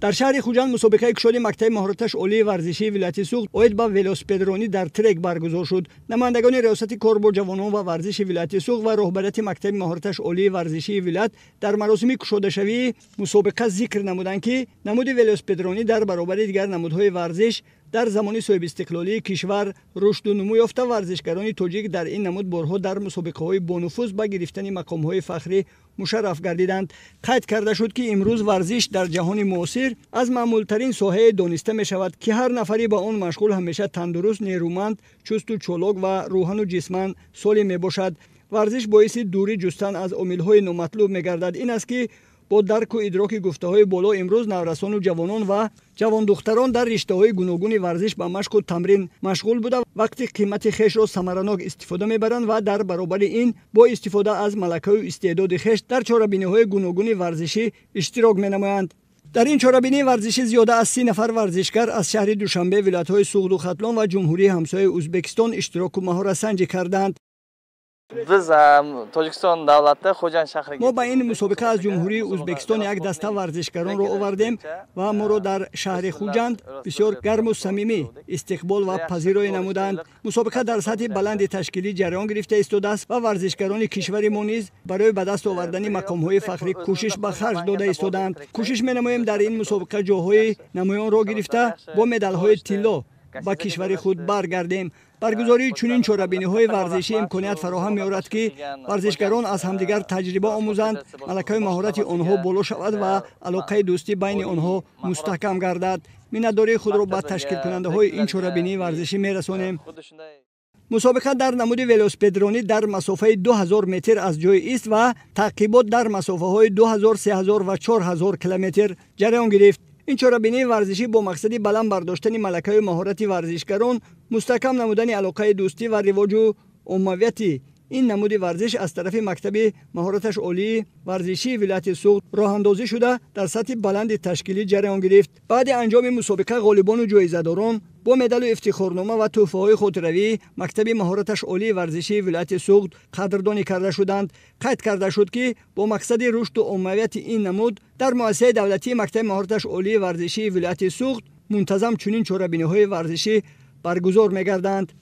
در شهر خوجند مسابقه کشتی مکتب مهارتش عالی ورزشی ولایت سوخت اوید با ولوسپدرانی در ترک برگزار شد. نمایندگان ریاست کار با جوانان و ورزش ولایت سوخت و رهبریت مکتب مهارتش عالی ورزشی ولایت در مراسم کشاده شوی مسابقه ذکر نمودند که نمود ولوسپدرانی در برابر دیگر نمودهای ورزش در زمان صاحب استقلالی کشور رشد و نمو یافته. ورزشکاران تاجیک در این نمود بارها در مسابقه‌های بانفوذ با گرفتن مقام‌های فخری مشرف گردیدند. قید کرده شد که امروز ورزش در جهان معاصر از معمولترین ساحه دانسته می شود که هر نفری با آن مشغول همیشه تندرست، نیرومند، چست و چالاک و روحان و جسمان سالم می باشد. ورزش باعث دوری جستن از عامل‌های نامطلوب می گردد. این است که با درک و ادراک گفته‌های بالا امروز نورسان و جوانان و جوان دختران در رشته‌های گوناگون ورزش با مشق و تمرین مشغول بوده وقتی قیمت خویش را ثمرناک استفاده می‌برند و در برابر این با استفاده از ملکه و استعداد خویش در چاره‌بینی‌های گوناگون ورزشی اشتراک می‌نمایند. در این چاره‌بینی ورزشی زیاده از 30 نفر ورزشکار از شهر دوشنبه، ولایت‌های سوغد و ختلان و جمهوری همسایه ازبکستان اشتراک و مهارت سنجی کردند. biz Tojikiston davlati Xo'jand shahriga ما با این مسابقه از جمهوری ازبکستان یک دسته ورزشکاران را آوردیم و ما را در شهر خوجند بسیار گرم و صمیمی استقبال و پذیرایی نمودند. مسابقه در سطح بلند تشکیلی جریان گرفته ایستاده است و ورزشکاران کشور ما نیز برای به دست آوردن مقام‌های فخری کوشش به خرج داده ایستادند. کوشش می‌نماییم در این مسابقه جاهای نمایان را گرفته با مدال‌های طلا با کشور خود برگردیم. برگزاری چنین چاره‌بینی‌های ورزشی امکانیت فراهم می‌آورد که ورزشکاران از همدیگر تجربه آموزند، ملکه مهارت آنها بالا شود و علاقه دوستی بین آنها مستحکم گردد. مینت‌داری خود را به تشکیل کننده‌های این چاره‌بینی ورزشی می‌رسانیم. مسابقه در نمود ولوسپدرانی در مسافه 2000 متر از جای ایست و تعقیبات در مسافه‌های 2000، 3000 و 4000 کیلومتر جریان گرفت. این چاره‌بینی ورزشی با مقصد بلند برداشتن ملکه مهارت ورزشکاران، مستحکم نمودن علاقه دوستی و رواج و عمومیت این نمود ورزش از طرف مکتب مهارتش عالی ورزشی ولایت سوغد راه اندازی شده در سطح بلند تشکیلی جریان گرفت. بعد انجام مسابقه غالبان و جایزه‌داران با مدال و افتخارنامه و تحفه‌های خاطروی مکتب مهارتش عالی ورزشی ولایت سوغد قدردانی کرده شدند. قید کرده شد که با مقصد رشد و عمومیت این نمود در مؤسسه دولتی مکتب مهارتش عالی ورزشی ولایت سوغد منتظم چنین چاره‌بینی‌های ورزشی برگزار می‌گردند.